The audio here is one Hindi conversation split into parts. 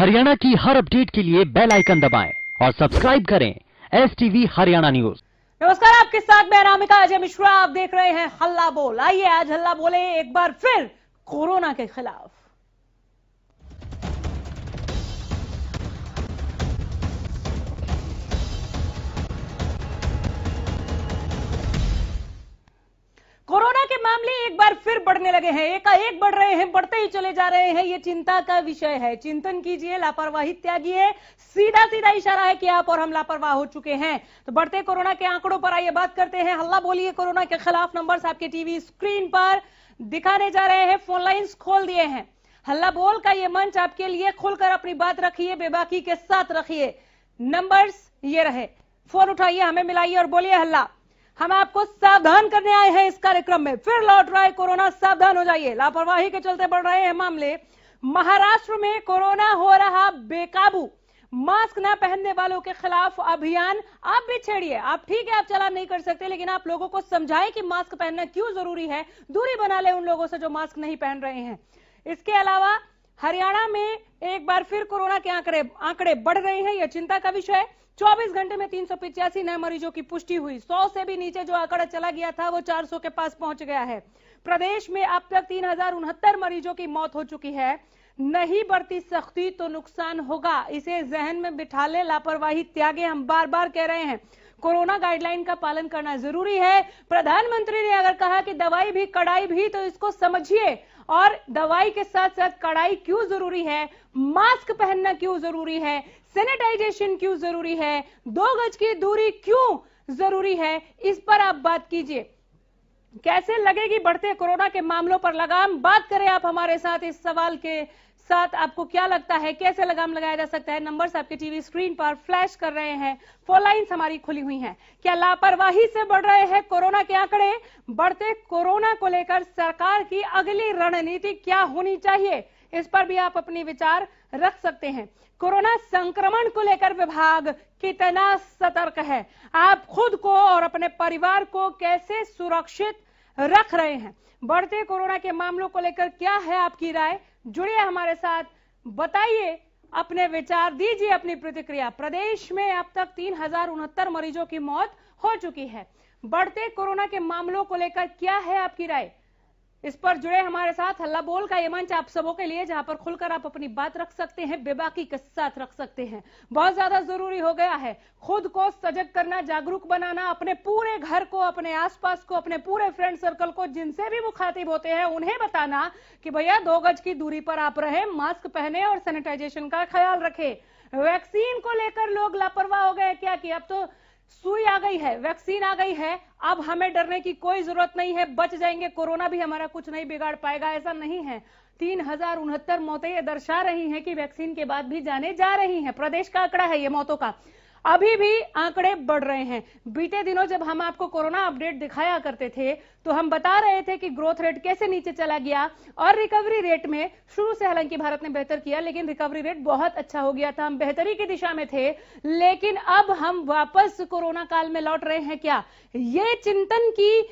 हरियाणा की हर अपडेट के लिए बेल आइकन दबाएं और सब्सक्राइब करें STV हरियाणा न्यूज। नमस्कार, आपके साथ मैं अनामिका अजय मिश्रा। आप देख रहे हैं हल्ला बोल। आइए आज हल्ला बोले एक बार फिर कोरोना के खिलाफ। कोरोना के मामले एक बार फिर बढ़ने लगे हैं, एकाएक बढ़ रहे हैं, बढ़ते ही चले जा रहे हैं। ये चिंता का विषय है। चिंतन कीजिए, लापरवाही त्यागिए। सीधा सीधा इशारा है कि आप और हम लापरवाह हो चुके हैं। तो बढ़ते कोरोना के आंकड़ों पर आइए बात करते हैं। हल्ला बोलिए कोरोना के खिलाफ नंबर्स आपके टीवी स्क्रीन पर दिखाने जा रहे हैं। फोन लाइन्स खोल दिए हैं। हल्ला बोल का ये मंच आपके लिए, खुलकर अपनी बात रखिए, बेबाकी के साथ रखिए। नंबर्स ये रहे, फोन उठाइए, हमें मिलाइए और बोलिए हल्ला। हम आपको सावधान करने आए हैं इस कार्यक्रम में। फिर लौट रहा है कोरोना, सावधान हो जाइए। लापरवाही के चलते बढ़ रहे हैं मामले। महाराष्ट्र में कोरोना हो रहा बेकाबू। मास्क न पहनने वालों के खिलाफ अभियान आप भी छेड़िए। आप ठीक है, आप चालान नहीं कर सकते, लेकिन आप लोगों को समझाएं कि मास्क पहनना क्यों जरूरी है। दूरी बना ले उन लोगों से जो मास्क नहीं पहन रहे हैं। इसके अलावा हरियाणा में एक बार फिर कोरोना के आंकड़े बढ़ रहे हैं। यह चिंता का विषय है। 24 घंटे में 385 नए मरीजों की पुष्टि हुई। 100 से भी नीचे जो आंकड़ा चला गया था वो 400 के पास पहुंच गया है। प्रदेश में अब तक 3069 मरीजों की मौत हो चुकी है। नहीं बढ़ती सख्ती तो नुकसान होगा, इसे जहन में बिठा ले, लापरवाही त्यागे। हम बार बार कह रहे हैं कोरोना गाइडलाइन का पालन करना जरूरी है। प्रधानमंत्री ने अगर कहा कि दवाई भी कड़ाई भी, तो इसको समझिए। और दवाई के साथ साथ कड़ाई क्यों जरूरी है, मास्क पहनना क्यों जरूरी है, सैनिटाइजेशन क्यों जरूरी है, 2 गज की दूरी क्यों जरूरी है, इस पर आप बात कीजिए। कैसे लगेगी बढ़ते कोरोना के मामलों पर लगाम? बात करें आप हमारे साथ इस सवाल के साथ। आपको क्या लगता है कैसे लगाम लगाया जा सकता है? नंबर्स आपके टीवी स्क्रीन पर फ्लैश कर रहे हैं। फोन लाइन्स हमारी खुली हुई हैं। क्या लापरवाही से बढ़ रहे हैं कोरोना के आंकड़े? बढ़ते कोरोना को लेकर सरकार की अगली रणनीति क्या होनी चाहिए, इस पर भी आप अपने विचार रख सकते हैं। कोरोना संक्रमण को लेकर विभाग कितना सतर्क है? आप खुद को और अपने परिवार को कैसे सुरक्षित रख रहे हैं? बढ़ते कोरोना के मामलों को लेकर क्या है आपकी राय? जुड़िए हमारे साथ, बताइए अपने विचार, दीजिए अपनी प्रतिक्रिया। प्रदेश में अब तक 3069 मरीजों की मौत हो चुकी है। बढ़ते कोरोना के मामलों को लेकर क्या है आपकी राय? इस पर जुड़े हमारे साथ। हल्ला बोल का ये मंच आप सबों के लिए, जहां पर खुलकर आप अपनी बात रख सकते हैं, बेबाकी के साथ रख सकते हैं। बहुत ज्यादा जरूरी हो गया है खुद को सजग करना, जागरूक बनाना, अपने पूरे घर को, अपने आसपास को, अपने पूरे फ्रेंड सर्कल को, जिनसे भी मुखातिब होते हैं, उन्हें बताना कि भैया 2 गज की दूरी पर आप रहें, मास्क पहने और सैनिटाइजेशन का ख्याल रखें। वैक्सीन को लेकर लोग लापरवाह हो गए क्या कि अब तो सुई आ गई है, वैक्सीन आ गई है, अब हमें डरने की कोई जरूरत नहीं है, बच जाएंगे, कोरोना भी हमारा कुछ नहीं बिगाड़ पाएगा। ऐसा नहीं है। 3069 मौतें ये दर्शा रही हैं कि वैक्सीन के बाद भी जाने जा रही हैं। प्रदेश का आंकड़ा है ये मौतों का। अभी भी आंकड़े बढ़ रहे हैं। बीते दिनों जब हम आपको कोरोना अपडेट दिखाया करते थे तो हम बता रहे थे कि ग्रोथ रेट कैसे नीचे चला गया और रिकवरी रेट में शुरू से हालांकि भारत ने बेहतर किया, लेकिन रिकवरी रेट बहुत अच्छा हो गया था। हम बेहतरी की दिशा में थे, लेकिन अब हम वापस कोरोना काल में लौट रहे हैं क्या? ये चिंतन की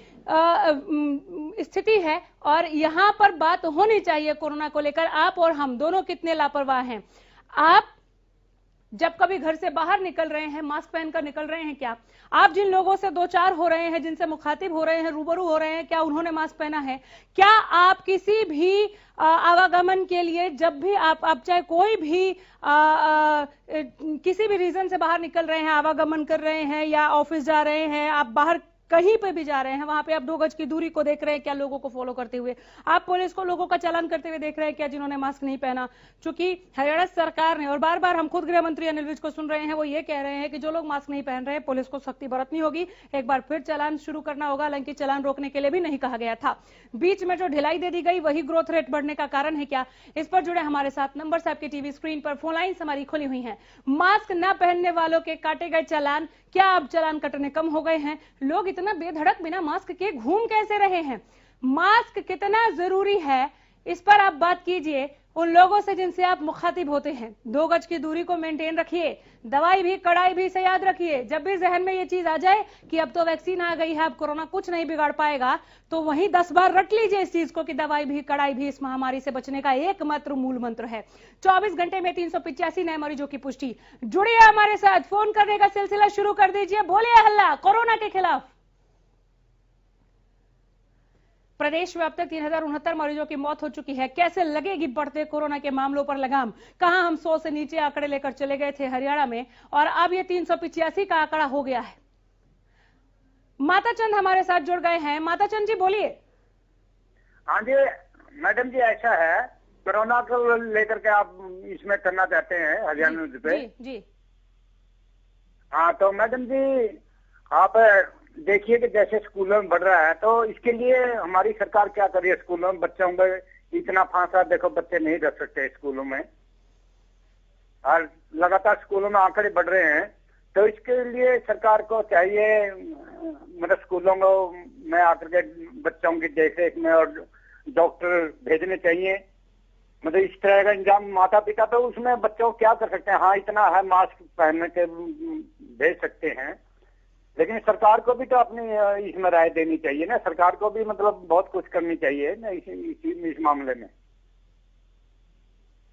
स्थिति है और यहां पर बात होनी चाहिए कोरोना को लेकर। आप और हम दोनों कितने लापरवाह हैं? आप जब कभी घर से बाहर निकल रहे हैं, मास्क पहनकर निकल रहे हैं क्या? आप जिन लोगों से 2-4 हो रहे हैं, जिनसे मुखातिब हो रहे हैं, रूबरू हो रहे हैं, क्या उन्होंने मास्क पहना है? क्या आप किसी भी आवागमन के लिए, जब भी आप चाहे कोई भी किसी भी रीजन से बाहर निकल रहे हैं, आवागमन कर रहे हैं या ऑफिस जा रहे हैं, आप बाहर कहीं पे भी जा रहे हैं, वहां पे आप 2 गज की दूरी को देख रहे हैं क्या लोगों को फॉलो करते हुए? आप पुलिस को लोगों का चालान करते हुए देख रहे हैं क्या जिन्होंने मास्क नहीं पहना? चूंकि हरियाणा सरकार ने, और बार बार हम खुद गृह मंत्री अनिल विज को सुन रहे हैं, वो ये कह रहे हैं कि जो लोग मास्क नहीं पहन रहे हैं पुलिस को सख्ती बरतनी होगी, एक बार फिर चालान शुरू करना होगा। हालांकि चालान रोकने के लिए भी नहीं कहा गया था। बीच में जो ढिलाई दे दी गई वही ग्रोथ रेट बढ़ने का कारण है क्या? इस पर जुड़े हमारे साथ। नंबर आपके टीवी स्क्रीन पर, फोन लाइन्स हमारी खुली हुई है। मास्क न पहनने वालों के काटे गए चालान, क्या अब चालान कटने कम हो गए हैं? लोग इतना बेधड़क बिना मास्क के घूम कैसे रहे हैं? मास्क कितना जरूरी है, इस पर आप बात कीजिए। उन लोगों से जिनसे आप मुखातिब होते हैं। 2 गज की दूरी को मेंटेन रखिए, दवाई भी कड़ाई भी से याद रखिए। जब भी जहन में ये चीज आ जाए कि अब तो वैक्सीन आ गई है, अब कोरोना कुछ नहीं बिगाड़ पाएगा, तो वहीं 10 बार रट लीजिए इस चीज को कि दवाई भी कड़ाई भी इस महामारी से बचने का एकमात्र मूल मंत्र है। 24 घंटे में 385 नए मरीजों की पुष्टि। जुड़िए हमारे साथ, फोन करने का सिलसिला शुरू कर दीजिए, बोलिए हल्ला कोरोना के खिलाफ। प्रदेश में अब तक 3069 मरीजों की मौत हो चुकी है। कैसे लगेगी बढ़ते कोरोना के मामलों पर लगाम? कहां हम 100 से नीचे आंकड़े लेकर चले गए थे हरियाणा में, और अब ये 385 का आंकड़ा हो गया है। माता चंद हमारे साथ जुड़ गए हैं। माता चंद जी बोलिए। हाँ जी मैडम जी, ऐसा है कोरोना को लेकर के आप इसमें करना चाहते हैं हरियाणा पे? जी। हाँ तो मैडम जी आप देखिए कि जैसे स्कूलों में बढ़ रहा है, तो इसके लिए हमारी सरकार क्या कर रही है? स्कूलों में बच्चों में इतना फांसा, देखो बच्चे नहीं रख सकते स्कूलों में, और लगातार स्कूलों में आंकड़े बढ़ रहे हैं। तो इसके लिए सरकार को चाहिए मतलब स्कूलों में आकर के बच्चों की देखरेख में और डॉक्टर भेजने चाहिए। मतलब इस तरह का इंतजाम माता पिता तो उसमें बच्चों को क्या कर सकते हैं? हाँ इतना है, मास्क पहनने के भेज सकते हैं, लेकिन सरकार को भी तो अपनी इसमें राय देनी चाहिए ना। सरकार को भी मतलब बहुत कुछ करनी चाहिए ना इस मामले में।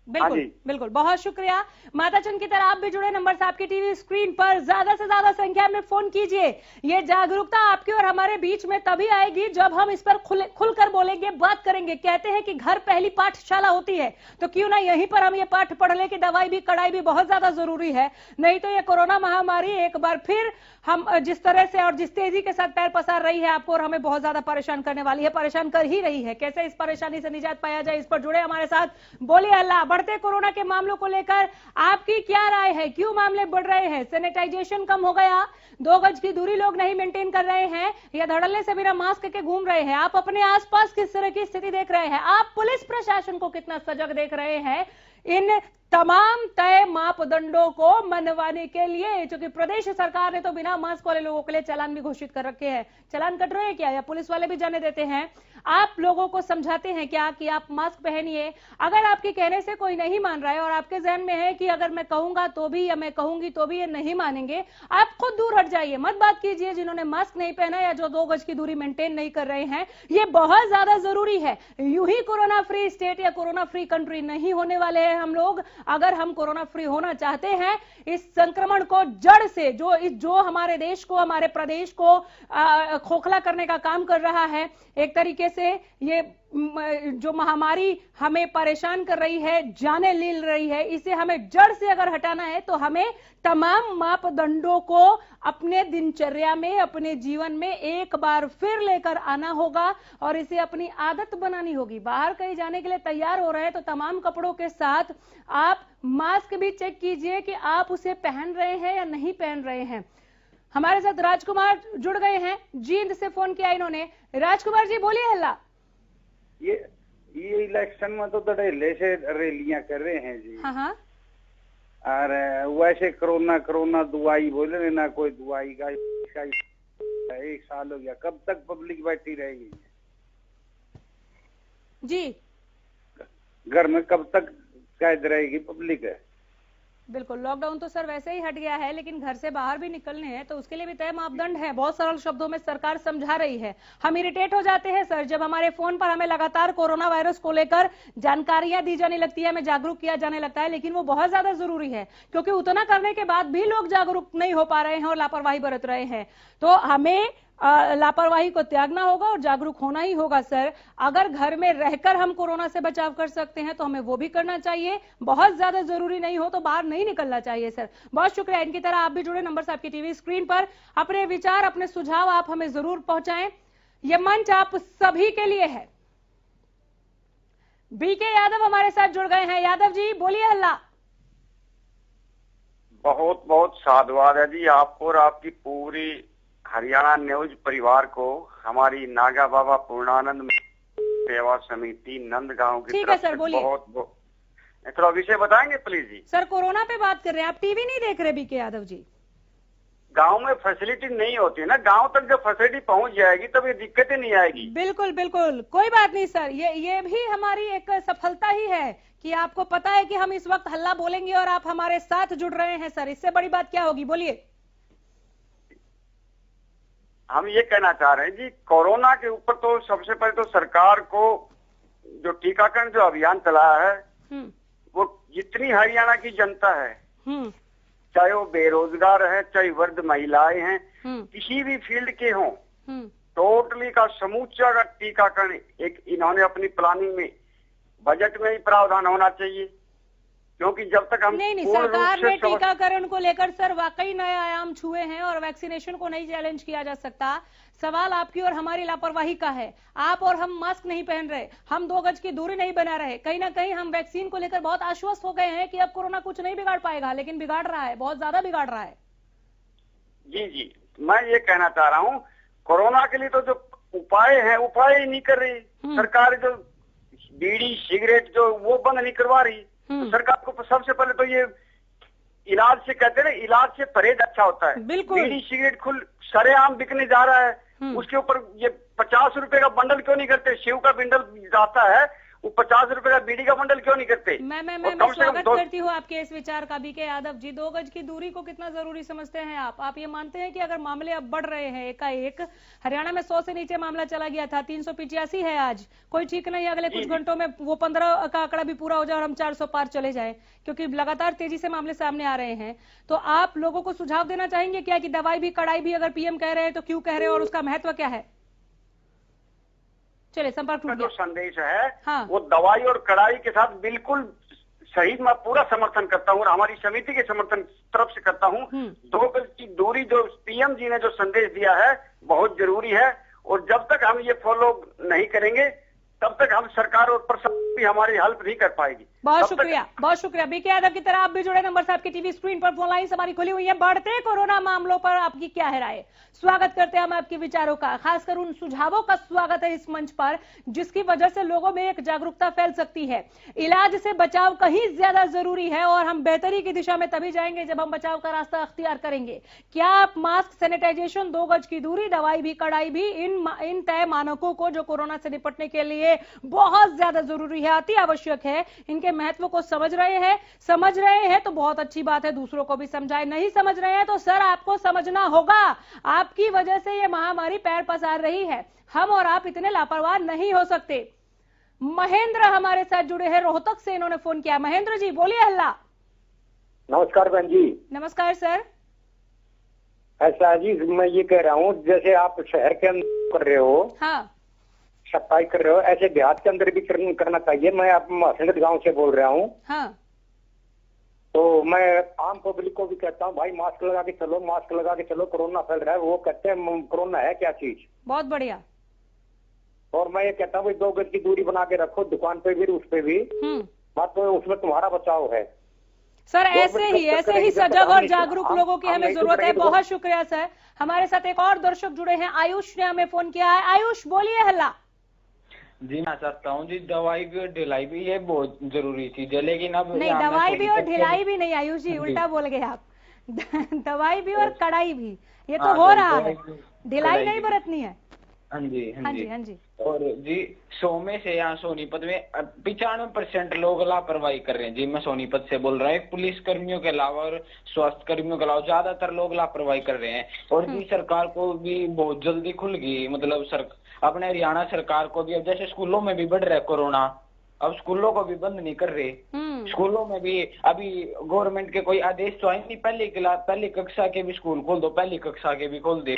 बिल्कुल बिल्कुल, बहुत शुक्रिया। माता चंद की तरह आप भी जुड़े, नंबर से आपकी टीवी स्क्रीन पर, ज्यादा से ज्यादा संख्या में फोन कीजिए। ये जागरूकता आपके और हमारे बीच में तभी आएगी जब हम इस पर खुलकर बोलेंगे, बात करेंगे। कहते हैं कि घर पहली पाठशाला होती है, तो क्यों ना यहीं पर हम ये पाठ पढ़ ले कि दवाई भी कड़ाई भी बहुत ज्यादा जरूरी है। नहीं तो ये कोरोना महामारी एक बार फिर हम जिस तरह से और जिस तेजी के साथ पैर पसार रही है आपको और हमें बहुत ज्यादा परेशान करने वाली है, परेशान कर ही रही है। कैसे इस परेशानी से निजात पाया जाए, इस पर जुड़े हमारे साथ, बोलिए अल्लाह। बढ़ते कोरोना के मामलों को लेकर आपकी क्या राय है? क्यों मामले बढ़ रहे हैं? सैनिटाइजेशन कम हो गया, 2 गज की दूरी लोग नहीं मेंटेन कर रहे हैं, या धड़ल्ले से बिना मास्क के घूम रहे हैं? आप अपने आसपास किस तरह की स्थिति देख रहे हैं? आप पुलिस प्रशासन को कितना सजग देख रहे हैं इन तमाम तय मापदंडों को मनवाने के लिए? क्योंकि प्रदेश सरकार ने तो बिना मास्क वाले लोगों के लिए चालान भी घोषित कर रखे हैं। चालान कट रहे हैं क्या, या पुलिस वाले भी जाने देते हैं? आप लोगों को समझाते हैं क्या कि आप मास्क पहनिए? अगर आपके कहने से कोई नहीं मान रहा है और आपके जहन में है कि अगर मैं कहूंगा तो भी या मैं कहूंगी तो भी ये नहीं मानेंगे, आप खुद दूर हट जाइए, मत बात कीजिए जिन्होंने मास्क नहीं पहना या जो 2 गज की दूरी मेंटेन नहीं कर रहे हैं। ये बहुत ज्यादा जरूरी है। यूं ही कोरोना फ्री स्टेट या कोरोना फ्री कंट्री नहीं होने वाले हैं हम लोग। अगर हम कोरोना फ्री होना चाहते हैं, इस संक्रमण को जड़ से जो हमारे देश को, हमारे प्रदेश को खोखला करने का काम कर रहा है, एक तरीके से ये जो महामारी हमें परेशान कर रही है, जाने ले रही है, इसे हमें जड़ से अगर हटाना है तो हमें तमाम मापदंडों को अपने दिनचर्या में, अपने जीवन में एक बार फिर लेकर आना होगा और इसे अपनी आदत बनानी होगी। बाहर कहीं जाने के लिए तैयार हो रहे हैं तो तमाम कपड़ों के साथ आप मास्क भी चेक कीजिए कि आप उसे पहन रहे हैं या नहीं पहन रहे हैं। हमारे साथ राजकुमार जुड़ गए हैं, जींद से फोन किया इन्होंने। राजकुमार जी बोलिए हल्ला। ये इलेक्शन में तो धड़ेले से रैलियां कर रहे हैं जी। हाँ। और वैसे कोरोना दवाई बोले रहे ना, कोई दवाई का 1 साल हो गया, कब तक पब्लिक बैठी रहेगी जी? घर में कब तक कैद रहेगी पब्लिक है? बिल्कुल, लॉकडाउन तो सर वैसे ही हट गया है, लेकिन घर से बाहर भी निकलने हैं तो उसके लिए भी तय मापदंड है। बहुत सरल शब्दों में सरकार समझा रही है। हम इरिटेट हो जाते हैं सर जब हमारे फोन पर हमें लगातार कोरोना वायरस को लेकर जानकारियां दी जाने लगती है, हमें जागरूक किया जाने लगता है, लेकिन वो बहुत ज्यादा जरूरी है, क्योंकि उतना करने के बाद भी लोग जागरूक नहीं हो पा रहे हैं और लापरवाही बरत रहे हैं। तो हमें लापरवाही को त्यागना होगा और जागरूक होना ही होगा सर। अगर घर में रहकर हम कोरोना से बचाव कर सकते हैं तो हमें वो भी करना चाहिए। बहुत ज्यादा जरूरी नहीं हो तो बाहर नहीं निकलना चाहिए सर। बहुत शुक्रिया। इनकी तरह आप भी जुड़े, नंबर से आपकी टीवी स्क्रीन पर। अपने विचार, अपने सुझाव आप हमें जरूर पहुंचाएं। यह मंच आप सभी के लिए है। बीके यादव हमारे साथ जुड़ गए हैं। यादव जी बोलिए हल्ला। बहुत बहुत साधुवाद है जी आपको और आपकी पूरी हरियाणा न्यूज परिवार को। हमारी नागा बाबा पूर्णानंद सेवा समिति नंदगांव की ठीक तरफ है सर, से बोलिए। थोड़ा विषय बताएंगे प्लीज जी? सर कोरोना पे बात कर रहे हैं, आप टीवी नहीं देख रहे बीके यादव जी? गांव में फैसिलिटी नहीं होती है ना, गांव तक जब फैसिलिटी पहुंच जाएगी तब ये दिक्कतें नहीं आएगी। बिल्कुल बिल्कुल, कोई बात नहीं सर, ये भी हमारी एक सफलता ही है कि आपको पता है कि हम इस वक्त हल्ला बोलेंगे और आप हमारे साथ जुड़ रहे हैं सर, इससे बड़ी बात क्या होगी, बोलिए। हम ये कहना चाह रहे हैं जी, कोरोना के ऊपर तो सबसे पहले तो सरकार को जो टीकाकरण जो अभियान चलाया है वो जितनी हरियाणा की जनता है, चाहे वो बेरोजगार है, चाहे वृद्ध महिलाएं हैं, किसी भी फील्ड के हों, टोटली का समूचा का टीकाकरण एक इन्होंने अपनी प्लानिंग में बजट में ही प्रावधान होना चाहिए, क्योंकि जब तक हम नहीं सरकार ने टीकाकरण को लेकर सर वाकई नए आयाम छुए हैं और वैक्सीनेशन को नहीं चैलेंज किया जा सकता। सवाल आपकी और हमारी लापरवाही का है। आप और हम मास्क नहीं पहन रहे, हम 2 गज की दूरी नहीं बना रहे, कहीं ना कहीं हम वैक्सीन को लेकर बहुत आश्वस्त हो गए हैं कि अब कोरोना कुछ नहीं बिगाड़ पाएगा, लेकिन बिगाड़ रहा है, बहुत ज्यादा बिगाड़ रहा है। जी, मैं ये कहना चाह रहा हूँ, कोरोना के लिए तो जो उपाय है उपाय ही नहीं कर रही सरकार, जो बीड़ी सिगरेट जो वो बंद नहीं करवा रही। तो सरकार को सबसे पहले तो ये इलाज से कहते हैं, इलाज से परहेज अच्छा होता है। बिल्कुल, बीड़ी सिगरेट खुल सरेआम बिकने जा रहा है, उसके ऊपर ये 50 रुपए का बंडल क्यों नहीं करते? शिव का बंडल जाता है, वो 50 रुपए का बीड़ी का बंडल क्यों नहीं करते? मैं स्वागत करती हूँ आपके इस विचार का, बीके यादव जी। 2 गज की दूरी को कितना जरूरी समझते हैं आप ये मानते हैं कि अगर मामले अब बढ़ रहे हैं एकाएक, हरियाणा में 100 से नीचे मामला चला गया था, 385 है आज, कोई ठीक नहीं, अगले कुछ घंटों में वो 15 का आंकड़ा भी पूरा हो जाए और हम 400 पार चले जाए, क्योंकि लगातार तेजी से मामले सामने आ रहे हैं। तो आप लोगों को सुझाव देना चाहेंगे क्या कि दवाई भी कड़ाई भी अगर पीएम कह रहे हैं तो क्यों कह रहे हैं और उसका महत्व क्या है? चलिए संपर्क टूट गया। जो संदेश है हाँ। वो दवाई और कड़ाई के साथ बिल्कुल सही, मैं पूरा समर्थन करता हूँ और हमारी समिति के समर्थन तरफ से करता हूँ। 2 गज की दूरी जो पीएम जी ने जो संदेश दिया है बहुत जरूरी है, और जब तक हम ये फॉलो नहीं करेंगे तब तक हम सरकार और प्रशासन भी हमारी हेल्प नहीं कर पाएगी। बहुत शुक्रिया बीके यादव की तरह आप भी जुड़े। नंबर आपकी टीवी स्क्रीन पर, फोन लाइन हमारी खुली हुई है। बढ़ते कोरोना मामलों पर आपकी क्या है राय? स्वागत करते हैं हम आपके विचारों का, खासकर उन सुझावों का स्वागत है इस मंच पर जिसकी वजह से लोगों में एक जागरूकता फैल सकती है। इलाज से बचाव कहीं ज्यादा जरूरी है और हम बेहतरी की दिशा में तभी जाएंगे जब हम बचाव का रास्ता अख्तियार करेंगे। क्या आप मास्क, सैनिटाइजेशन, 2 गज की दूरी, दवाई भी कड़ाई भी, इन तय मानकों को जो कोरोना से निपटने के लिए बहुत ज्यादा जरूरी है, अति आवश्यक है, इनके महत्व को समझ रहे हैं तो बहुत अच्छी बात है, दूसरों को भी समझाएं। नहीं समझ रहे हैं तो सर आपको समझना होगा, आपकी वजह से ये महामारी पैर पसार रही है, हम और आप इतने लापरवाह नहीं हो सकते। महेंद्र हमारे साथ जुड़े हैं, रोहतक से इन्होंने फोन किया। महेंद्र जी बोलिए। हल्ला। नमस्कार बहन जी। नमस्कार सर। ऐसा जी, मैं ये कह रहा हूँ जैसे आप शहर के अंदर कर रहे हो, हाँ, सफाई कर रहे हो, ऐसे देहात के अंदर भी करना चाहिए। मैं आप महसिंगत गांव से बोल रहा हूँ। हाँ। तो मैं आम पब्लिक को भी कहता हूँ भाई मास्क लगा के चलो, मास्क लगा के चलो, कोरोना फैल रहा है। वो कहते हैं कोरोना है क्या चीज? बहुत बढ़िया। और मैं ये कहता हूँ 2 गज की दूरी बना के रखो, दुकान पे भी, उस पे भी, बात तो उसमें तुम्हारा बचाव है। सर ऐसे ही सजग और जागरूक लोगों की हमें जरूरत है। बहुत शुक्रिया सर। हमारे साथ एक और दर्शक जुड़े हैं, आयुष ने हमें फोन किया है। आयुष बोलिए। हल्ला। जी मैं चाहता हूँ जी, दवाई भी और ढिलाई भी ये बहुत जरूरी चीज है, लेकिन अब नहीं, दवाई भी और ढिलाई भी नहीं आयुष जी, उल्टा बोल गए आप। दवाई भी और कड़ाई भी, ये तो हो रहा है, ढिलाई नहीं बरतनी है। हाँ जी। और जी 100 में से यहाँ सोनीपत में 95% लोग लापरवाही कर रहे हैं जी। मैं सोनीपत से बोल रहा हूँ, पुलिस कर्मियों के अलावा और स्वास्थ्य कर्मियों के अलावा ज्यादातर लोग लापरवाही कर रहे हैं। और जी सरकार को भी बहुत जल्दी खुल गई, मतलब अपने हरियाणा सरकार को भी, अब जैसे स्कूलों में भी बढ़ रहा है कोरोना, अब स्कूलों को भी बंद नहीं कर रहे। स्कूलों में भी अभी गवर्नमेंट के कोई आदेश तो आए नहीं, पहली कक्षा के भी स्कूल खोल दो, पहली कक्षा के भी खोल दे।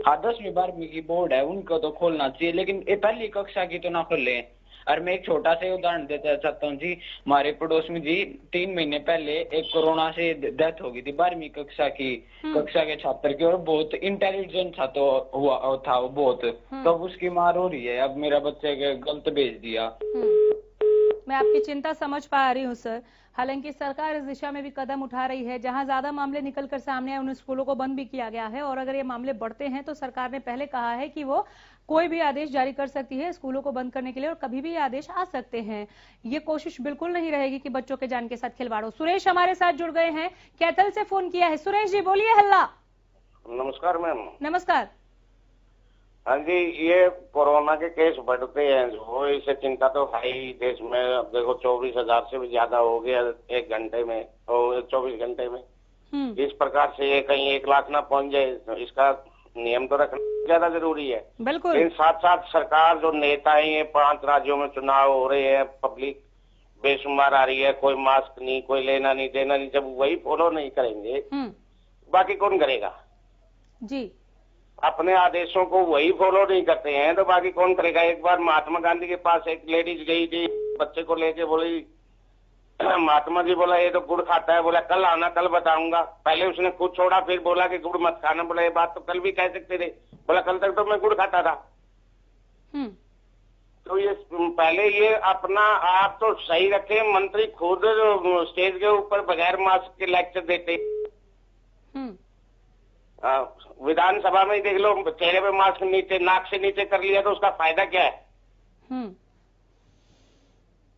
हाँ 10वीं 12वीं की बोर्ड है, उनको तो खोलना चाहिए, लेकिन ये पहली कक्षा की तो ना खोले। और मैं एक छोटा सा उदाहरण देना चाहता हूँ जी। हमारे पड़ोस में जी 3 महीने पहले एक कोरोना से डेथ हो गई थी, 12वीं कक्षा के छात्र की, और बहुत इंटेलिजेंट था तो हुआ था वो बहुत, तो उसकी मार हो रही है। अब मेरा बच्चे के गलत भेज दिया। मैं आपकी चिंता समझ पा रही हूँ सर। हालांकि सरकार इस दिशा में भी कदम उठा रही है, जहां ज्यादा मामले निकल कर सामने आए उन स्कूलों को बंद भी किया गया है। और अगर ये मामले बढ़ते हैं तो सरकार ने पहले कहा है कि वो कोई भी आदेश जारी कर सकती है स्कूलों को बंद करने के लिए, और कभी भी आदेश आ सकते हैं। ये कोशिश बिल्कुल नहीं रहेगी कि बच्चों के जान के साथ खिलवाड़ हो। सुरेश हमारे साथ जुड़ गए हैं, कैथल से फोन किया है। सुरेश जी बोलिए। हल्ला। नमस्कार मैम। नमस्कार। हाँ जी, ये कोरोना के केस बढ़ते हैं वो, इससे चिंता तो है ही देश में। अब देखो 24,000 से भी ज्यादा हो गया एक घंटे में और 24 घंटे में। इस प्रकार से ये कहीं 1 लाख ना पहुंच जाए, तो इसका नियम तो रखना ज्यादा जरूरी है। बिल्कुल। लेकिन साथ साथ सरकार जो नेता है, ये 5 राज्यों में चुनाव हो रहे हैं, पब्लिक बेशुमार आ रही है, कोई मास्क नहीं, कोई लेना नहीं देना नहीं, जब वही फॉलो नहीं करेंगे बाकी कौन करेगा जी। अपने आदेशों को वही फॉलो नहीं करते हैं तो बाकी कौन करेगा। एक बार महात्मा गांधी के पास एक लेडीज गई थी बच्चे को लेके, बोली महात्मा जी, बोला ये तो गुड़ खाता है, बोला कल आना कल बताऊंगा। पहले उसने खुद छोड़ा, फिर बोला कि गुड़ मत खाना, बोला ये बात तो कल भी कह सकते थे, बोला कल तक तो मैं गुड़ खाता था। तो ये पहले ये अपना आप तो सही रखे। मंत्री खुद स्टेज के ऊपर बगैर मास्क के लेक्चर देते, विधानसभा में ही देख लो, चेहरे पे मास्क नीचे नाक से नीचे कर लिया तो उसका फायदा क्या है।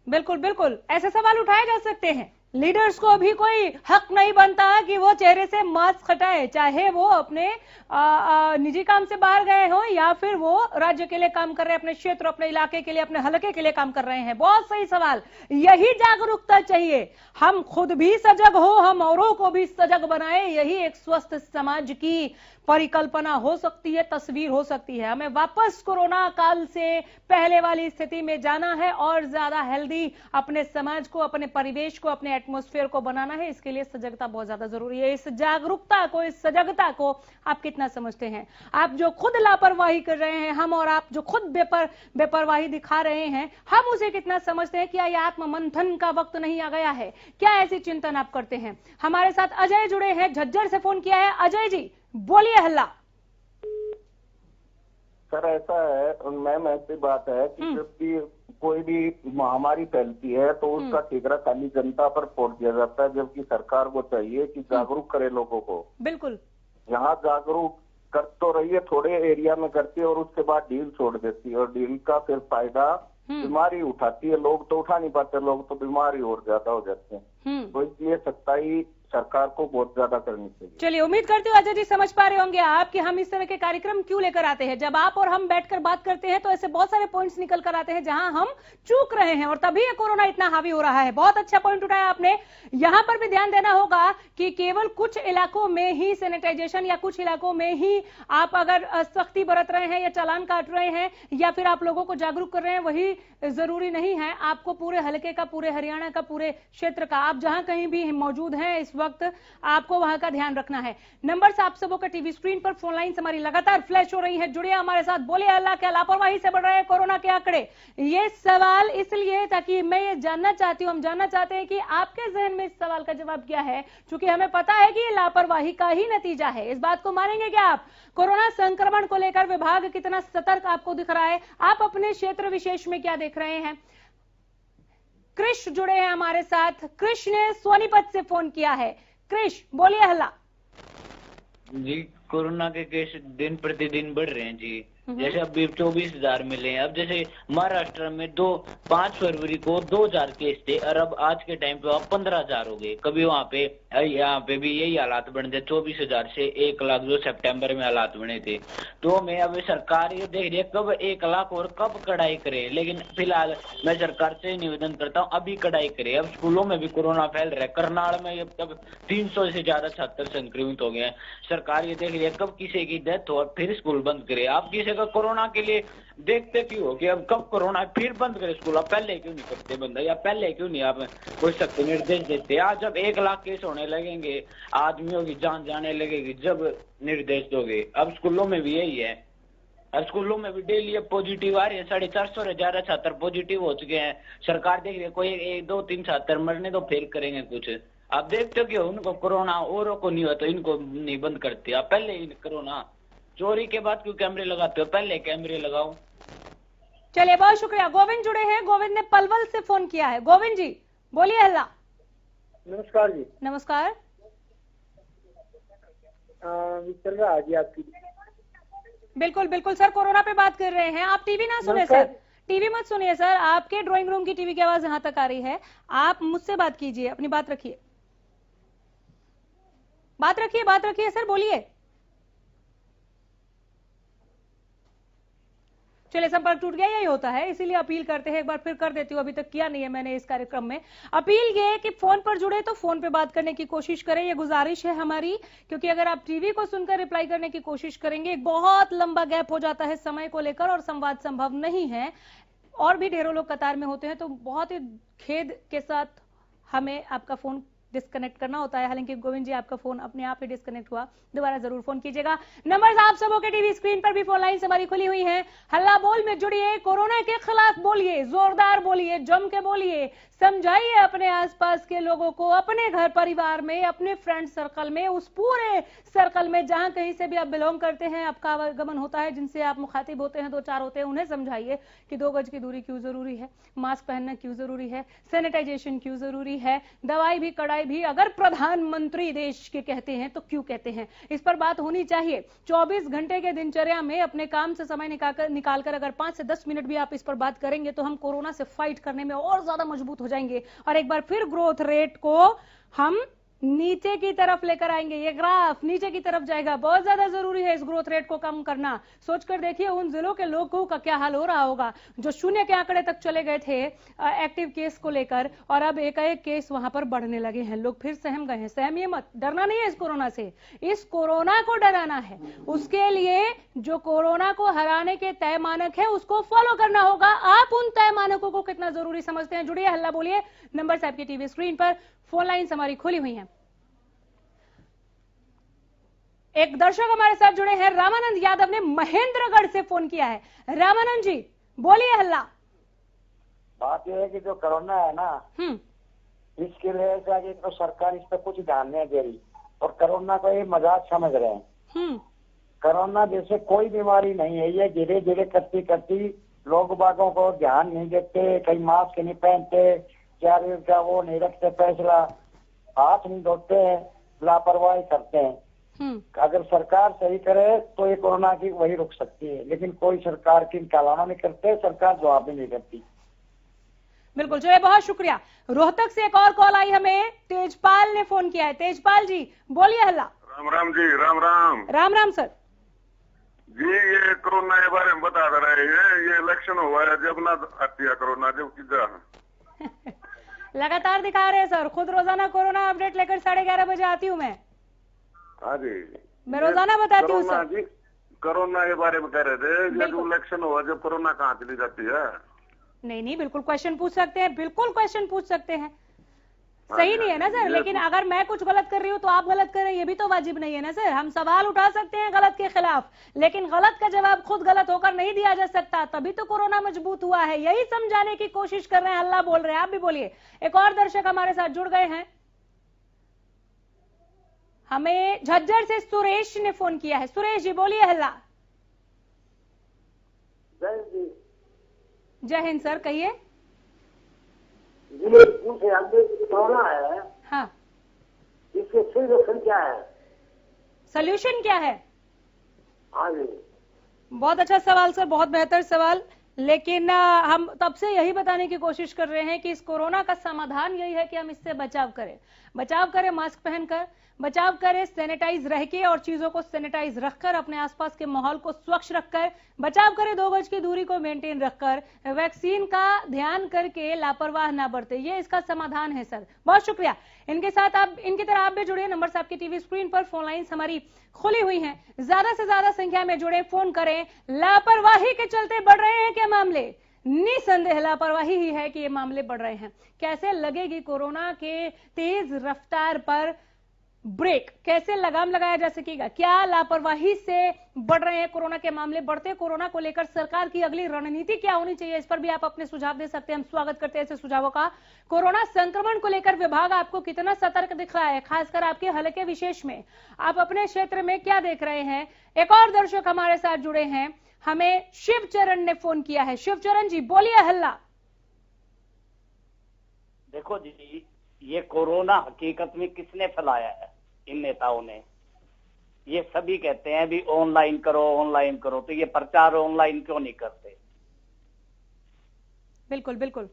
बिल्कुल बिल्कुल, ऐसे सवाल उठाए जा सकते हैं। लीडर्स को भी कोई हक नहीं बनता कि वो चेहरे से मास्क हटाए, चाहे वो अपने निजी काम से बाहर गए हो या फिर वो राज्य के लिए काम कर रहे हैं, अपने क्षेत्र, अपने इलाके के लिए, अपने हलके के लिए काम कर रहे हैं। बहुत सही सवाल। यही जागरूकता चाहिए, हम खुद भी सजग हो, हम औरों को भी सजग बनाए। यही एक स्वस्थ समाज की परिकल्पना हो सकती है, तस्वीर हो सकती है। हमें वापस कोरोना काल से पहले वाली स्थिति में जाना है और ज्यादा हेल्दी अपने समाज को, अपने परिवेश को, अपने एटमॉस्फेयर को बनाना है। इसके लिए सजगता बहुत ज्यादा जरूरी है। इस जागरूकता को, इस सजगता को आप कितना समझते हैं? आप जो खुद लापरवाही कर रहे हैं, हम और आप जो खुद बेपरवाही दिखा रहे हैं, हम उसे कितना समझते हैं? क्या यह आत्ममंथन का वक्त नहीं आ गया है? क्या ऐसी चिंतन आप करते हैं? हमारे साथ अजय जुड़े हैं, झज्जर से फोन किया है। अजय जी बोलिए हल्ला। सर ऐसा है मैम, ऐसी बात है कि जब भी कोई भी महामारी फैलती है तो उसका ठिकरा खाली जनता पर फोड़ दिया जाता है, जबकि सरकार को चाहिए कि जागरूक करे लोगों को। बिल्कुल। यहाँ जागरूक कर तो रही है, थोड़े एरिया में करती है और उसके बाद ढील छोड़ देती है, और ढील का फिर फायदा बीमारी उठाती है। लोग तो उठा नहीं पाते, लोग तो बीमारी और ज्यादा हो जाते हैं। तो इसलिए सख्ताई सरकार को बहुत ज्यादा करनी चाहिए। चलिए, उम्मीद करती हूँ अजय जी समझ पा रहे होंगे आप कि हम इस तरह के कार्यक्रम क्यों लेकर आते हैं। जब आप और हम बैठकर बात करते हैं तो ऐसे बहुत सारे पॉइंट्स निकल कर आते हैं जहां हम चूक रहे हैं, और तभी ये कोरोना इतना हावी हो रहा है। बहुत अच्छा पॉइंट उठाया आपने। यहां पर भी ध्यान देना होगा कि केवल कुछ इलाकों में ही सैनिटाइजेशन या कुछ इलाकों में ही आप अगर सख्ती बरत रहे हैं या चालान काट रहे हैं या फिर आप लोगों को जागरूक कर रहे हैं, वही जरूरी नहीं है। आपको पूरे हलके का, पूरे हरियाणा का, पूरे क्षेत्र का, आप जहां कहीं भी मौजूद हैं इस वक्त, आपको वहां का ध्यान रखना है। नंबर आप सबों का टीवी स्क्रीन पर, फोन लाइन हमारी लगातार फ्लैश हो रही है। जुड़िए हमारे साथ, बोलिए अल्लाह, क्या लापरवाही से बढ़ रहे हैं कोरोना के आंकड़े? ये सवाल इसलिए ताकि मैं ये जानना चाहती हूं, हम जानना चाहते हैं कि आपके जहन में इस सवाल का जवाब क्या है, क्योंकि हमें पता है कि ये लापरवाही का ही नतीजा है। इस बात को मानेंगे क्या आप? कोरोना संक्रमण को लेकर विभाग कितना सतर्क आपको दिख रहा है? आप अपने क्षेत्र विशेष में क्या देख रहे हैं? कृष जुड़े हैं हमारे साथ। कृष ने सोनीपत से फोन किया है। कृष बोलिए हल्ला। जी, कोरोना के केस दिन प्रतिदिन बढ़ रहे हैं जी। जैसे अभी 24,000 मिले हैं। अब जैसे महाराष्ट्र में 5 फरवरी को 2,000 केस थे और अब आज के टाइम पे 15,000 हो गए। कभी वहाँ पे भी यही हालात बने थे, 24,000 से 1 लाख जो सितंबर में हालात बने थे। तो मैं अब सरकार ये देख रही है कब 1 लाख और कब कड़ाई करे। लेकिन फिलहाल मैं सरकार से निवेदन करता हूँ अभी कड़ाई करे। अब स्कूलों में भी कोरोना फैल रहा है। करनाल में अब 300 से ज्यादा छात्र संक्रमित हो गए हैं। सरकार ये देख रही है कब किसी की डेथ हो और फिर स्कूल बंद करे। आप किसी का कोरोना के लिए देखते क्यों हो कि अब कब कोरोना फिर बंद करे स्कूल? आप पहले क्यों नहीं करते बंद, या पहले क्यों नहीं आप कोई सख्त निर्देश देते? आज जब 1 लाख केस होने लगेंगे, आदमियों की जान जाने लगेगी, जब निर्देश दोगे। अब स्कूलों में भी यही है। अब स्कूलों में भी डेली अब पॉजिटिव आ रही है। 450 से ज्यादा छात्र पॉजिटिव हो चुके हैं। सरकार देख रही है कोई 1-2-3 छात्र मरने तो फिर करेंगे कुछ। आप देखते हो कि उनको कोरोना औरों को नहीं हुआ तो इनको नहीं बंद करते। आप पहले ही करो ना। चोरी के बाद क्यों कैमरे लगाते हो? पहले कैमरे लगाओ। चलिए, बहुत शुक्रिया। गोविंद जुड़े हैं। गोविंद ने पलवल से फोन किया है। गोविंद जी बोलिए हल्ला। नमस्कार जी। नमस्कार। चल रहा है जी आपकी? बिल्कुल बिल्कुल सर, कोरोना पे बात कर रहे हैं। आप टीवी ना सुने सर, टीवी मत सुनिए सर। आपके ड्राइंग रूम की टीवी की आवाज यहाँ तक आ रही है। आप मुझसे बात कीजिए, अपनी बात रखिए, बात रखिए सर, बोलिए। चलिए, संपर्क टूट गया, यही होता है, इसीलिए अपील करते हैं। एक बार फिर कर देती हूँ, अभी तक किया नहीं है मैंने इस कार्यक्रम में। अपील ये कि फोन पर जुड़े तो फोन पे बात करने की कोशिश करें, ये गुजारिश है हमारी, क्योंकि अगर आप टीवी को सुनकर रिप्लाई करने की कोशिश करेंगे, एक बहुत लंबा गैप हो जाता है समय को लेकर और संवाद संभव नहीं है। और भी ढेरों लोग कतार में होते हैं, तो बहुत ही खेद के साथ हमें आपका फोन डिस्कनेक्ट करना होता है। हालांकि गोविंद जी, आपका फोन अपने आप ही डिस्कनेक्ट हुआ, दोबारा जरूर फोन कीजिएगा। नंबर आप सबों के टीवी स्क्रीन पर भी फोन लाइन हमारी खुली हुई है। हल्ला बोल में जुड़िए, कोरोना के खिलाफ बोलिए, जोरदार बोलिए, जम के बोलिए, समझाइए अपने आसपास के लोगों को, अपने घर परिवार में, अपने फ्रेंड सर्कल में, उस पूरे सर्कल में जहां कहीं से भी आप बिलोंग करते हैं, आपका आवागमन होता है, जिनसे आप मुखातिब होते हैं, दो चार होते हैं, उन्हें समझाइए कि 2 गज की दूरी क्यों जरूरी है, मास्क पहनना क्यों जरूरी है, सैनिटाइजेशन क्यों जरूरी है, दवाई भी कड़ाई भी अगर प्रधानमंत्री देश के कहते हैं तो क्यों कहते हैं, इस पर बात होनी चाहिए। 24 घंटे के दिनचर्या में अपने काम से समय निकालकर अगर 5 से 10 मिनट भी आप इस पर बात करेंगे तो हम कोरोना से फाइट करने में और ज्यादा मजबूत हो जाएंगे और एक बार फिर ग्रोथ रेट को हम नीचे की तरफ लेकर आएंगे। ये ग्राफ नीचे की तरफ जाएगा, बहुत ज्यादा जरूरी है इस ग्रोथ रेट को कम करना। सोचकर देखिए उन जिलों के लोगों का क्या हाल हो रहा होगा जो 0 के आंकड़े तक चले गए थे एक्टिव केस को लेकर, और अब एकाएक केस वहां पर बढ़ने लगे हैं। लोग फिर सहम गए हैं। सहमिए मत, डरना नहीं है इस कोरोना से, इस कोरोना को डराना है। उसके लिए जो कोरोना को हराने के तय मानक है उसको फॉलो करना होगा। आप उन तय मानकों को कितना जरूरी समझते हैं? जुड़िए, हल्ला बोलिए। नंबर साहब की टीवी स्क्रीन पर, फोन लाइन हमारी खुली हुई है। एक दर्शक हमारे साथ जुड़े हैं, रामानंद यादव ने महेंद्रगढ़ से फोन किया है। रामानंद जी बोलिए, हल्ला। बात यह है कि जो कोरोना है ना, इसके लिए कि तो सरकार इस पर कुछ ध्यान नहीं दे रही और कोरोना को ये मजाक समझ रहे हैं। कोरोना जैसे कोई बीमारी नहीं है, ये धीरे धीरे करती करती लोग बागों को ध्यान नहीं देते, कहीं मास्क नहीं पहनते, चार का वो नहीं रखते, फैसला हाथ नहीं धोते हैं, लापरवाही करते हैं। अगर सरकार सही करे तो ये कोरोना की वही रुक सकती है, लेकिन कोई सरकार की कालाना नहीं करते, सरकार जवाब भी नहीं करती। बिल्कुल, चलिए बहुत शुक्रिया। रोहतक से एक और कॉल आई हमें, तेजपाल ने फोन किया है। तेजपाल जी बोलिए, हल्ला। राम राम जी। राम राम। राम राम सर जी। ये कोरोना के बारे में बता रहे हैं, ये इलेक्शन हुआ है जब ना आती है कोरोना, जब की लगातार दिखा रहे हैं सर, खुद रोजाना कोरोना अपडेट लेकर 11:30 बजे आती हूँ मैं। हाँ जी, मैं रोजाना बताती हूँ सर। जी कोरोना के बारे में कह रहे थे, जब इलेक्शन हुआ जब कोरोना कहाँ चली जाती है? नहीं, बिल्कुल क्वेश्चन पूछ सकते हैं, बिल्कुल क्वेश्चन पूछ सकते हैं। सही नहीं है ना सर, लेकिन अगर मैं कुछ गलत कर रही हूँ तो आप गलत कर रहे हैं, ये भी तो वाजिब नहीं है ना सर। हम सवाल उठा सकते हैं गलत के खिलाफ, लेकिन गलत का जवाब खुद गलत होकर नहीं दिया जा सकता। तभी तो कोरोना मजबूत हुआ है, यही समझाने की कोशिश कर रहे हैं। हल्ला बोल रहे हैं, आप भी बोलिए। एक और दर्शक हमारे साथ जुड़ गए हैं, हमें झज्जर से सुरेश ने फोन किया है। सुरेश जी बोलिए, हल्ला। जय हिंद सर, कहिए। कोरोना है, हाँ, इसके सोल्यूशन क्या है? सोल्यूशन क्या है? हाँ जी, बहुत अच्छा सवाल सर, बहुत बेहतर सवाल। लेकिन हम तब से यही बताने की कोशिश कर रहे हैं कि इस कोरोना का समाधान यही है कि हम इससे बचाव करें मास्क पहनकर, बचाव करें सैनिटाइज रह के और चीजों को सैनिटाइज रखकर, अपने आसपास के माहौल को स्वच्छ रखकर, बचाव करें 2 गज की दूरी को मेंटेन रखकर, वैक्सीन का ध्यान करके लापरवाह ना बरते। ये इसका समाधान है सर। बहुत शुक्रिया। इनके साथ आप, इनकी तरह आप भी जुड़े। नंबर साहब की टीवी स्क्रीन पर, फोन लाइन्स हमारी खुली हुई हैं, ज्यादा से ज्यादा संख्या में जुड़े, फोन करें। लापरवाही के चलते बढ़ रहे हैं क्या मामले? निसंदेह लापरवाही ही है कि ये मामले बढ़ रहे हैं। कैसे लगेगी कोरोना के तेज रफ्तार पर ब्रेक, कैसे लगाम लगाया जा सकेगा? क्या लापरवाही से बढ़ रहे हैं कोरोना के मामले? बढ़ते कोरोना को लेकर सरकार की अगली रणनीति क्या होनी चाहिए? इस पर भी आप अपने सुझाव दे सकते हैं, हम स्वागत करते हैं ऐसे सुझावों का। कोरोना संक्रमण को लेकर विभाग आपको कितना सतर्क दिख रहा है, खासकर आपके हलके विशेष में? आप अपने क्षेत्र में क्या देख रहे हैं? एक और दर्शक हमारे साथ जुड़े हैं, हमें शिवचरण ने फोन किया है। शिवचरण जी बोलिए, हल्ला। देखो जी, ये कोरोना हकीकत में किसने फैलाया है? इन नेताओं ने। ये सभी कहते हैं भी ऑनलाइन करो, तो ये प्रचार ऑनलाइन क्यों नहीं करते? बिल्कुल बिल्कुल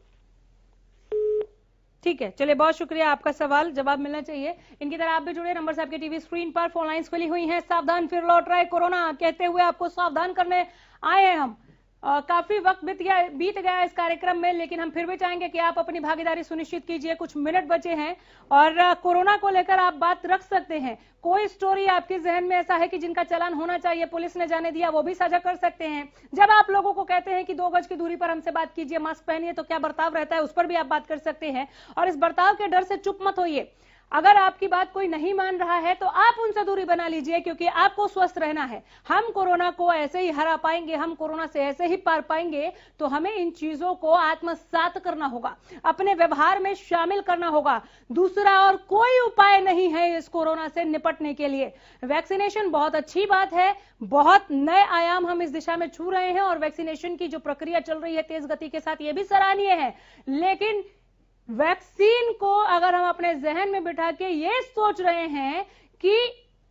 ठीक है, चलिए बहुत शुक्रिया, आपका सवाल जवाब मिलना चाहिए। इनकी तरह आप भी जुड़े। नंबर साहब के टीवी स्क्रीन पर, फोन लाइन्स खुली हुई हैं। सावधान फिर लौट रहा है कोरोना, कहते हुए आपको सावधान करने आए हैं हम। काफी वक्त बीत गया इस कार्यक्रम में, लेकिन हम फिर भी चाहेंगे कि आप अपनी भागीदारी सुनिश्चित कीजिए। कुछ मिनट बचे हैं और कोरोना को लेकर आप बात रख सकते हैं। कोई स्टोरी आपके जहन में ऐसा है कि जिनका चालान होना चाहिए, पुलिस ने जाने दिया, वो भी साझा कर सकते हैं। जब आप लोगों को कहते हैं कि 2 गज की दूरी पर हमसे बात कीजिए, मास्क पहनिए, तो क्या बर्ताव रहता है, उस पर भी आप बात कर सकते हैं। और इस बर्ताव के डर से चुप मत होइए। अगर आपकी बात कोई नहीं मान रहा है तो आप उनसे दूरी बना लीजिए, क्योंकि आपको स्वस्थ रहना है। हम कोरोना को ऐसे ही हरा पाएंगे, हम कोरोना से ऐसे ही पार पाएंगे। तो हमें इन चीजों को आत्मसात करना होगा, अपने व्यवहार में शामिल करना होगा। दूसरा और कोई उपाय नहीं है इस कोरोना से निपटने के लिए। वैक्सीनेशन बहुत अच्छी बात है, बहुत नए आयाम हम इस दिशा में छू रहे हैं और वैक्सीनेशन की जो प्रक्रिया चल रही है तेज गति के साथ, ये भी सराहनीय है। लेकिन वैक्सीन को अगर हम अपने जहन में बिठा के ये सोच रहे हैं कि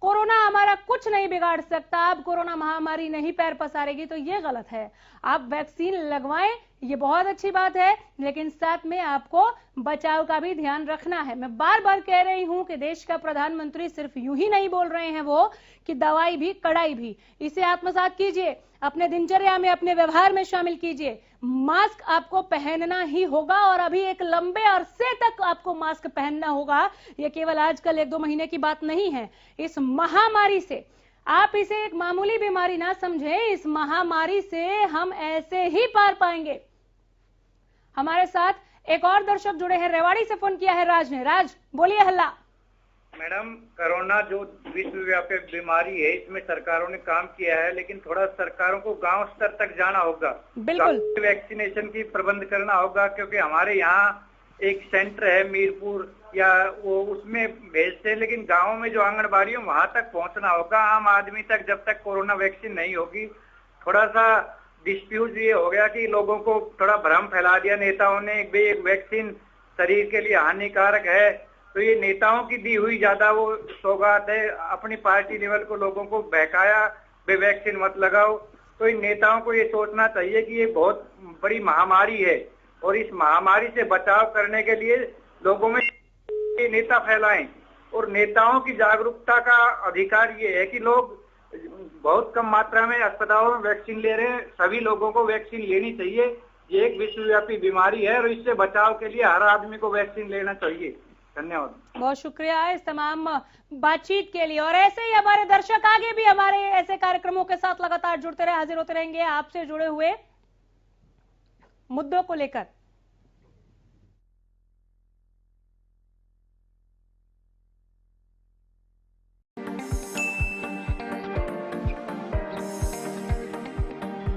कोरोना हमारा कुछ नहीं बिगाड़ सकता, अब कोरोना महामारी नहीं पैर पसारेगी, तो ये गलत है। आप वैक्सीन लगवाएं, ये बहुत अच्छी बात है, लेकिन साथ में आपको बचाव का भी ध्यान रखना है। मैं बार बार कह रही हूं कि देश का प्रधानमंत्री सिर्फ यूं ही नहीं बोल रहे हैं वो कि दवाई भी कड़ाई भी। इसे आत्मसात कीजिए, अपने दिनचर्या में, अपने व्यवहार में शामिल कीजिए। मास्क आपको पहनना ही होगा और अभी एक लंबे अरसे तक आपको मास्क पहनना होगा। यह केवल आजकल 1-2 महीने की बात नहीं है। इस महामारी से आप इसे एक मामूली बीमारी ना समझें, इस महामारी से हम ऐसे ही पार पाएंगे। हमारे साथ एक और दर्शक जुड़े हैं, रेवाड़ी से फोन किया है राज ने। राज बोलिए हल्ला। मैडम, कोरोना जो विश्वव्यापी बीमारी है, इसमें सरकारों ने काम किया है, लेकिन थोड़ा सरकारों को गांव स्तर तक जाना होगा। बिल्कुल वैक्सीनेशन की प्रबंध करना होगा, क्योंकि हमारे यहाँ एक सेंटर है मीरपुर या वो उसमें भेजते हैं, लेकिन गाँव में जो आंगनबाड़ी है वहां तक पहुंचना होगा आम आदमी तक, जब तक कोरोना वैक्सीन नहीं होगी। थोड़ा सा डिस्प्यूट ये हो गया कि लोगों को थोड़ा भ्रम फैला दिया नेताओं ने, वैक्सीन शरीर के लिए हानिकारक है। तो ये नेताओं की दी हुई ज्यादा वो सौगात है, अपनी पार्टी लेवल को लोगों को बहकाया, वे वैक्सीन मत लगाओ। तो इन नेताओं को ये सोचना चाहिए कि ये बहुत बड़ी महामारी है और इस महामारी से बचाव करने के लिए लोगों में ये नेता फैलाएं। और नेताओं की जागरूकता का अधिकार ये है कि लोग बहुत कम मात्रा में अस्पतालों में वैक्सीन ले रहे हैं, सभी लोगों को वैक्सीन लेनी चाहिए। ये एक विश्वव्यापी बीमारी है और इससे बचाव के लिए हर आदमी को वैक्सीन लेना चाहिए। धन्यवाद, बहुत शुक्रिया इस तमाम बातचीत के लिए। और ऐसे ही हमारे दर्शक आगे भी हमारे ऐसे कार्यक्रमों के साथ लगातार जुड़ते रहे, हाजिर होते रहेंगे आपसे जुड़े हुए मुद्दों को लेकर।